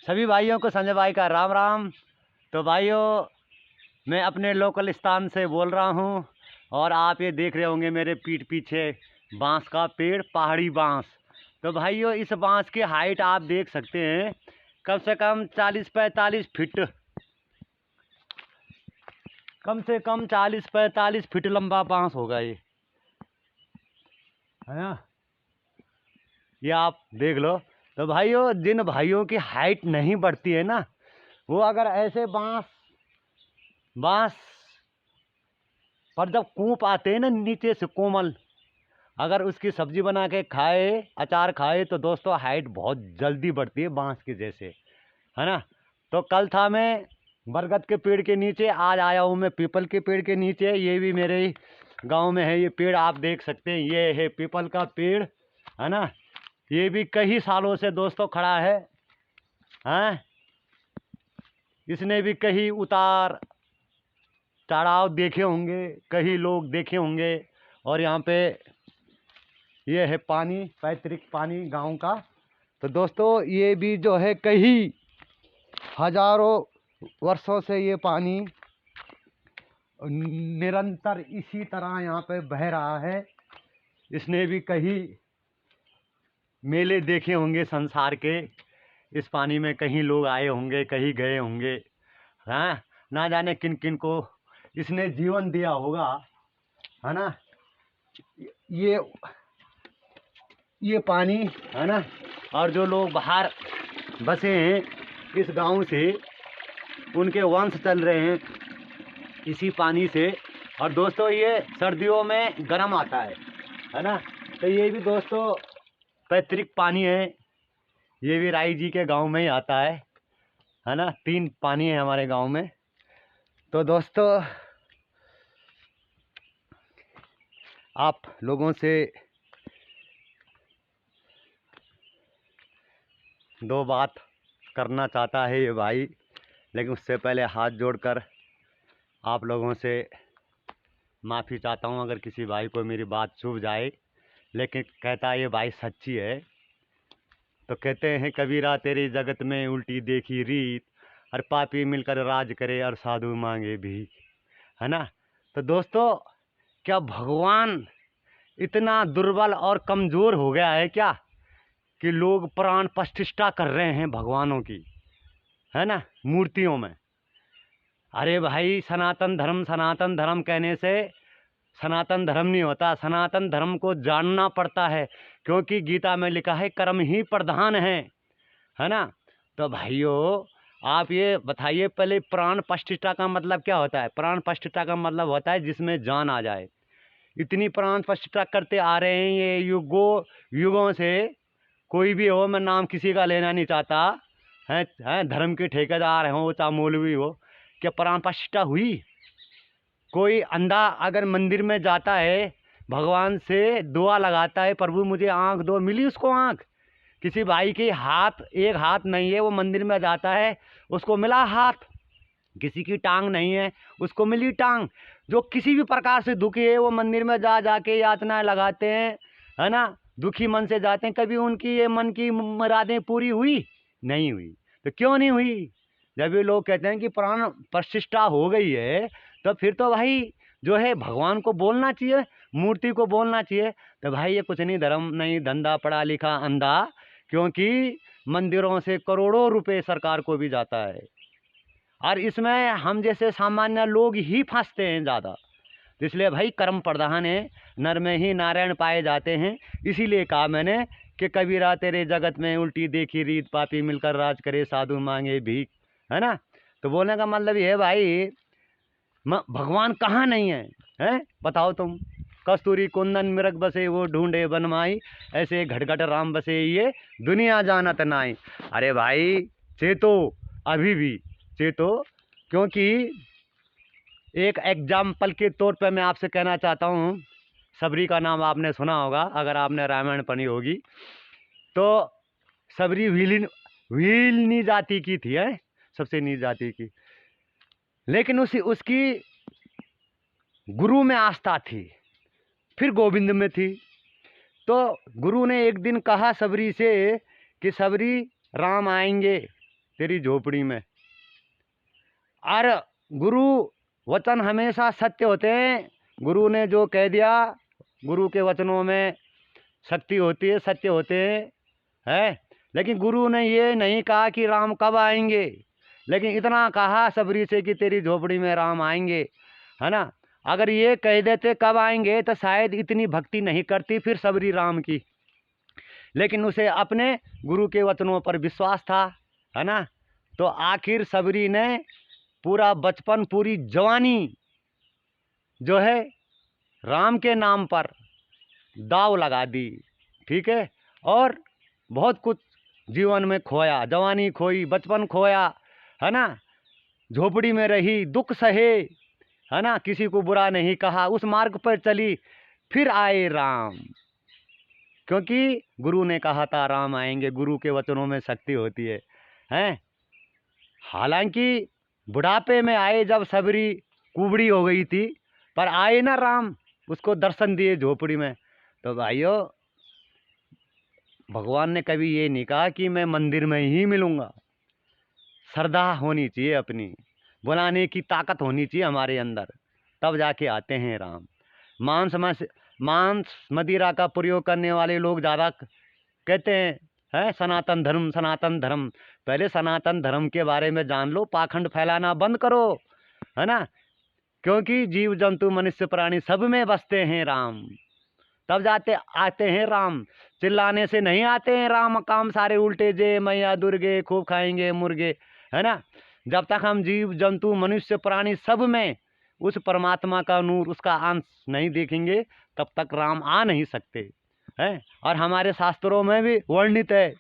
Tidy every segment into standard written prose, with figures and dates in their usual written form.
सभी भाइयों को संजय भाई का राम राम। तो भाइयों, मैं अपने लोकल स्थान से बोल रहा हूँ और आप ये देख रहे होंगे मेरे पीठ पीछे बांस का पेड़, पहाड़ी बांस। तो भाइयों, इस बांस की हाइट आप देख सकते हैं, कम से कम 40-45 फीट, कम से कम 40-45 फीट लंबा बांस होगा ये, है ना। ये आप देख लो। तो भाइयों, जिन भाइयों की हाइट नहीं बढ़ती है ना, वो अगर ऐसे बांस बांस पर जब कूप आते हैं ना नीचे से कोमल, अगर उसकी सब्जी बना के खाए, अचार खाए, तो दोस्तों हाइट बहुत जल्दी बढ़ती है बांस के जैसे, है ना। तो कल था मैं बरगद के पेड़ के नीचे, आज आया हूँ मैं पीपल के पेड़ के नीचे। ये भी मेरे ही गांव में है ये पेड़, आप देख सकते हैं। ये है पीपल का पेड़, है ना। ये भी कई सालों से दोस्तों खड़ा है, हैं। इसने भी कई उतार चढ़ाव देखे होंगे, कई लोग देखे होंगे। और यहाँ पे ये है पानी, पैतृक पानी गांव का। तो दोस्तों, ये भी जो है कई हजारों वर्षों से ये पानी निरंतर इसी तरह यहाँ पे बह रहा है। इसने भी कई मेले देखे होंगे संसार के, इस पानी में कहीं लोग आए होंगे, कहीं गए होंगे, हाँ। ना जाने किन किन को इसने जीवन दिया होगा, है ना। ये ये पानी, है ना। और जो लोग बाहर बसे हैं इस गांव से, उनके वंश चल रहे हैं इसी पानी से। और दोस्तों, ये सर्दियों में गर्म आता है ना। तो ये भी दोस्तों पैतृक पानी है। ये भी राई जी के गांव में ही आता है ना। 3 पानी है हमारे गांव में। तो दोस्तों, आप लोगों से 2 बात करना चाहता है ये भाई, लेकिन उससे पहले हाथ जोड़कर आप लोगों से माफ़ी चाहता हूँ अगर किसी भाई को मेरी बात चुभ जाए। लेकिन कहता है ये भाई सच्ची है। तो कहते हैं कबीरा तेरी जगत में उल्टी देखी रीत, हर पापी मिलकर राज करे और साधु मांगे भीख, है ना। तो दोस्तों, क्या भगवान इतना दुर्बल और कमज़ोर हो गया है क्या कि लोग प्राण प्रतिष्ठा कर रहे हैं भगवानों की, है ना, मूर्तियों में। अरे भाई, सनातन धर्म कहने से सनातन धर्म नहीं होता। सनातन धर्म को जानना पड़ता है, क्योंकि गीता में लिखा है कर्म ही प्रधान है ना। तो भाइयों, आप ये बताइए पहले, प्राण प्रतिष्ठा का मतलब क्या होता है। प्राण प्रतिष्ठा का मतलब होता है जिसमें जान आ जाए। इतनी प्राण प्रतिष्ठा करते आ रहे हैं ये युगों से। कोई भी हो, मैं नाम किसी का लेना नहीं चाहता, है धर्म के ठेकेदार हो चाहे मौलवी हो, क्या प्राण प्रतिष्ठा हुई। कोई अंधा अगर मंदिर में जाता है, भगवान से दुआ लगाता है, प्रभु मुझे आँख दो, मिली उसको आँख। किसी भाई की एक हाथ नहीं है, वो मंदिर में जाता है, उसको मिला हाथ। किसी की टांग नहीं है, उसको मिली टांग। जो किसी भी प्रकार से दुखी है, वो मंदिर में जाके यातनाएं लगाते हैं, है ना। दुखी मन से जाते हैं। कभी उनकी ये मन की मुरादें पूरी हुई? नहीं हुई। तो क्यों नहीं हुई? जब ये लोग कहते हैं कि प्राण प्रतिष्ठा हो गई है, तो फिर तो भाई जो है भगवान को बोलना चाहिए, मूर्ति को बोलना चाहिए। तो भाई, ये कुछ नहीं, धर्म नहीं, धंधा, पढ़ा लिखा अंधा। क्योंकि मंदिरों से करोड़ों रुपए सरकार को भी जाता है, और इसमें हम जैसे सामान्य लोग ही फंसते हैं ज़्यादा। इसलिए भाई, कर्म प्रधान है, नर में ही नारायण पाए जाते हैं। इसीलिए कहा मैंने कि कबीरा तेरे जगत में उल्टी देखी रीत, पापी मिलकर राज करे साधु मांगे भीख, है ना। तो बोलने का मतलब ये है भाई, भगवान कहाँ नहीं है, हैं बताओ तुम। कस्तूरी कुंदन मृग बसे वो ढूंढे बनमाई, ऐसे घटघट राम बसे ये दुनिया जानत नाई। अरे भाई, चेतो, अभी भी चेतो। क्योंकि एक एग्जाम्पल के तौर पे मैं आपसे कहना चाहता हूँ, सबरी का नाम आपने सुना होगा अगर आपने रामायण पढ़ी होगी तो। सबरी व्हीलनी जाति की थी, है, सबसे नीच जाति की। लेकिन उसकी गुरु में आस्था थी, फिर गोविंद में थी। तो गुरु ने एक दिन कहा सबरी से कि सबरी, राम आएंगे, तेरी झोपड़ी में। और गुरु वचन हमेशा सत्य होते हैं। गुरु ने जो कह दिया, गुरु के वचनों में शक्ति होती है, सत्य होते हैं, है। लेकिन गुरु ने ये नहीं कहा कि राम कब आएंगे, लेकिन इतना कहा सबरी से कि तेरी झोपड़ी में राम आएंगे, है ना। अगर ये कह देते कब आएंगे तो शायद इतनी भक्ति नहीं करती फिर सबरी राम की, लेकिन उसे अपने गुरु के वचनों पर विश्वास था, है ना। तो आखिर सबरी ने पूरा बचपन, पूरी जवानी जो है राम के नाम पर दाव लगा दी, ठीक है। और बहुत कुछ जीवन में खोया, जवानी खोई, बचपन खोया, है ना। झोपड़ी में रही, दुख सहे, है ना, किसी को बुरा नहीं कहा, उस मार्ग पर चली, फिर आए राम, क्योंकि गुरु ने कहा था राम आएंगे। गुरु के वचनों में शक्ति होती है, हैं। हालांकि बुढ़ापे में आए जब सबरी कुबड़ी हो गई थी, पर आए ना राम, उसको दर्शन दिए झोपड़ी में। तो भाइयों, भगवान ने कभी ये नहीं कहा कि मैं मंदिर में ही मिलूंगा। श्रद्धा होनी चाहिए अपनी, बुलाने की ताकत होनी चाहिए हमारे अंदर, तब जाके आते हैं राम। मांस मदिरा का प्रयोग करने वाले लोग ज़्यादा कहते हैं, है सनातन धर्म, सनातन धर्म। पहले सनातन धर्म के बारे में जान लो, पाखंड फैलाना बंद करो, है ना। क्योंकि जीव जंतु मनुष्य प्राणी सब में बसते हैं राम, तब जाते आते हैं राम। चिल्लाने से नहीं आते हैं राम, काम सारे उल्टे, जय मैया दुर्गे, खूब खाएंगे मुर्गे, है ना। जब तक हम जीव जंतु मनुष्य प्राणी सब में उस परमात्मा का नूर, उसका अंश नहीं देखेंगे, तब तक राम आ नहीं सकते हैं। और हमारे शास्त्रों में भी वर्णित है,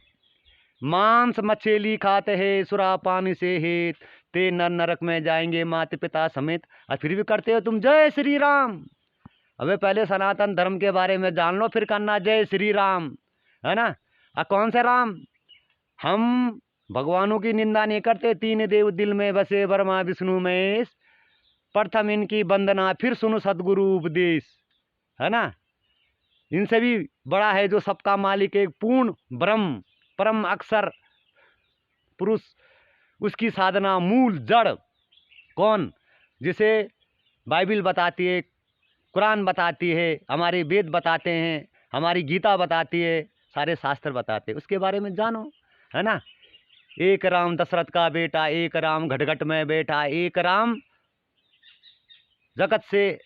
मांस मछली खाते हैं सुरा पानी से हेत, ते नर नरक में जाएंगे माता पिता समेत। और फिर भी करते हो तुम जय श्री राम। अबे पहले सनातन धर्म के बारे में जान लो, फिर करना जय श्री राम, है ना। कौन से राम? हम भगवानों की निंदा नहीं करते। तीन देव दिल में बसे, ब्रह्मा विष्णु महेश, प्रथम इनकी वंदना फिर सुनो सदगुरु उपदेश, है ना। इनसे भी बड़ा है जो सबका मालिक, एक पूर्ण ब्रह्म, परम अक्षर पुरुष, उसकी साधना मूल जड़ कौन? जिसे बाइबिल बताती है, कुरान बताती है, हमारे वेद बताते हैं, हमारी गीता बताती है, सारे शास्त्र बताते हैं, उसके बारे में जानो, है ना। एक राम दशरथ का बेटा, एक राम घटघट में बैठा, एक राम जगत से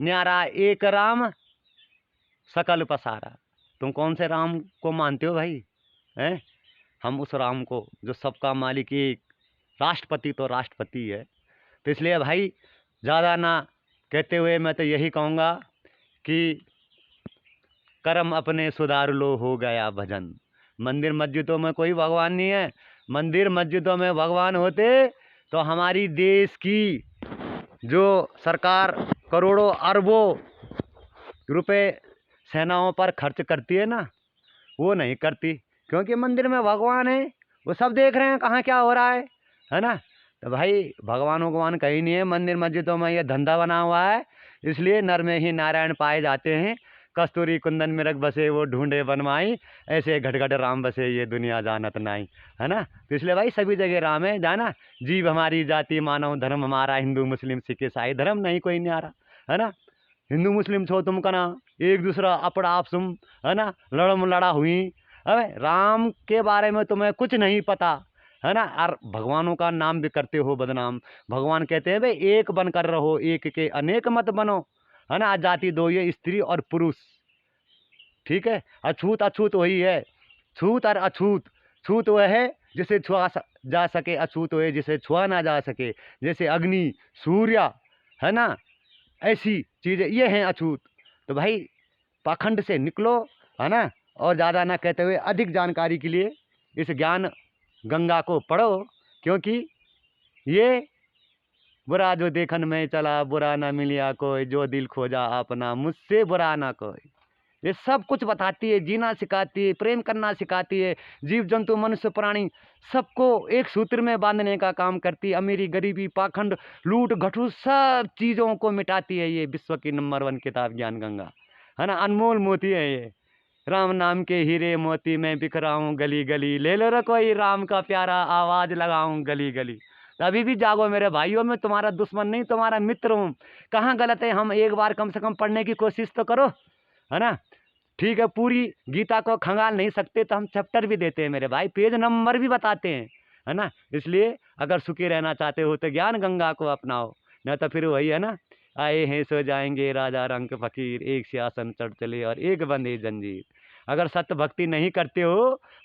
न्यारा, एक राम सकल पसारा। तुम कौन से राम को मानते हो भाई? हैं? हम उस राम को जो सबका मालिक, एक राष्ट्रपति तो राष्ट्रपति है। तो इसलिए भाई ज़्यादा ना कहते हुए मैं तो यही कहूँगा कि कर्म अपने सुधार लो, हो गया भजन। मंदिर मस्जिदों में कोई भगवान नहीं है। मंदिर मस्जिदों में भगवान होते तो हमारी देश की जो सरकार करोड़ों अरबों रुपए सेनाओं पर खर्च करती है ना, वो नहीं करती, क्योंकि मंदिर में भगवान है, वो सब देख रहे हैं कहाँ क्या हो रहा है ना। तो भाई भगवान कहीं नहीं है, मंदिर मस्जिदों में ये धंधा बना हुआ है। इसलिए नर में ही नारायण पाए जाते हैं। कस्तूरी कुंदन मिरग बसे वो ढूंढे बनवाई, ऐसे घट राम बसे ये दुनिया जानत नाई, है ना। तो इसलिए भाई सभी जगह राम है, जाना। जीव हमारी जाति, मानव धर्म हमारा, हिंदू मुस्लिम सिख ईसाई धर्म नहीं कोई न्यारा, है ना। हिंदू मुस्लिम छो तुम कना, एक दूसरा अपड़ा आपसुम, है ना, लड़म लड़ा हुई। अबे राम के बारे में तुम्हें कुछ नहीं पता, है ना। और भगवानों का नाम भी करते हो बदनाम। भगवान कहते हैं भाई एक बनकर रहो, एक के अनेक मत बनो, है ना। जाति दो, ये स्त्री और पुरुष, ठीक है। अछूत अछूत वही है, छूत और अछूत। छूत वह है जिसे छुआ जा सके, अछूत वह है जिसे छुआ ना जा सके, जैसे अग्नि, सूर्य, है ना। ऐसी चीज़ें ये हैं अछूत। तो भाई पाखंड से निकलो, है ना। और ज़्यादा ना कहते हुए अधिक जानकारी के लिए इस ज्ञान गंगा को पढ़ो, क्योंकि ये बुरा जो देखन में चला, बुरा ना मिलिया कोई, जो दिल खोजा अपना, मुझसे बुरा ना कोई। ये सब कुछ बताती है, जीना सिखाती है, प्रेम करना सिखाती है। जीव जंतु मनुष्य प्राणी सबको एक सूत्र में बांधने का काम करती है। अमीरी गरीबी पाखंड लूट घटूस सब चीज़ों को मिटाती है। ये विश्व की नंबर 1 किताब ज्ञान गंगा, है ना। अनमोल मोती है ये, राम नाम के हीरे मोती मैं बिखराऊं गली गली, ले लो रे कोई राम का प्यारा, आवाज लगाऊं गली गली। तो अभी भी जागो मेरे भाइयों, मैं तुम्हारा दुश्मन नहीं, तुम्हारा मित्र हूँ। कहाँ गलत है, हम एक बार कम से कम पढ़ने की कोशिश तो करो, है ना। ठीक है, पूरी गीता को खंगाल नहीं सकते तो हम चैप्टर भी देते हैं मेरे भाई, पेज नंबर भी बताते हैं, है ना। इसलिए अगर सुखी रहना चाहते हो तो ज्ञान गंगा को अपनाओ, नहीं तो फिर वही है ना, आए हैं सो जाएंगे राजा रंग फकीर, एक सिंहासन चढ़ चले और एक बंधे जंजीर। अगर सत्य भक्ति नहीं करते हो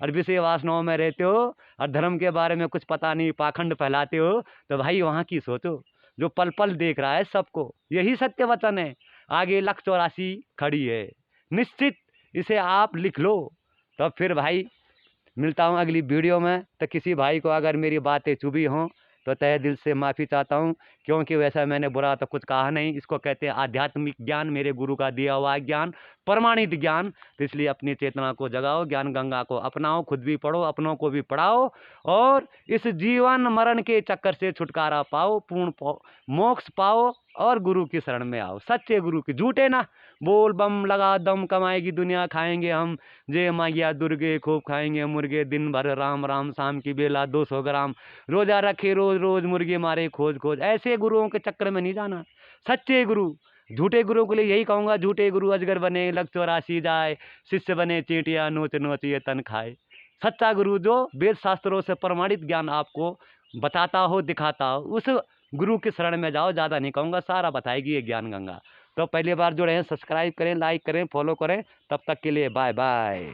और विषय वासनाओं में रहते हो और धर्म के बारे में कुछ पता नहीं, पाखंड फैलाते हो, तो भाई वहाँ की सोचो, जो पल पल देख रहा है सबको, यही सत्य वचन है। आगे 184 खड़ी है, निश्चित इसे आप लिख लो। तो फिर भाई मिलता हूँ अगली वीडियो में। तो किसी भाई को अगर मेरी बातें चुभी हों तो तहे दिल से माफ़ी चाहता हूँ, क्योंकि वैसा मैंने बुरा तो कुछ कहा नहीं। इसको कहते हैं आध्यात्मिक ज्ञान, मेरे गुरु का दिया हुआ ज्ञान, प्रमाणित ज्ञान। तो इसलिए अपनी चेतना को जगाओ, ज्ञान गंगा को अपनाओ, खुद भी पढ़ो, अपनों को भी पढ़ाओ, और इस जीवन मरण के चक्कर से छुटकारा पाओ, पूर्ण मोक्ष पाओ, और गुरु की शरण में आओ, सच्चे गुरु की, झूठे ना। बोल बम लगा दम कमाएगी दुनिया, खाएंगे हम जय मैया दुर्गे, खूब खाएंगे मुर्गे, दिन भर राम राम, शाम की बेला 200 ग्राम, रोजा रखे रोज रोज, मुर्गे मारे खोज खोज। ऐसे गुरुओं के चक्कर में नहीं जाना, सच्चे गुरु। झूठे गुरुओं के लिए यही कहूँगा, झूठे गुरु अजगर बने 184 जाए, शिष्य बने चींटियाँ नोच नोच ये तन खाए। सच्चा गुरु जो वेद शास्त्रों से प्रमाणित ज्ञान आपको बताता हो, दिखाता हो, उस गुरु की शरण में जाओ। ज़्यादा नहीं कहूँगा, सारा बताएगी ये ज्ञान गंगा। तो पहली बार जुड़े हैं, सब्सक्राइब करें, लाइक करें, फॉलो करें। तब तक के लिए बाय बाय।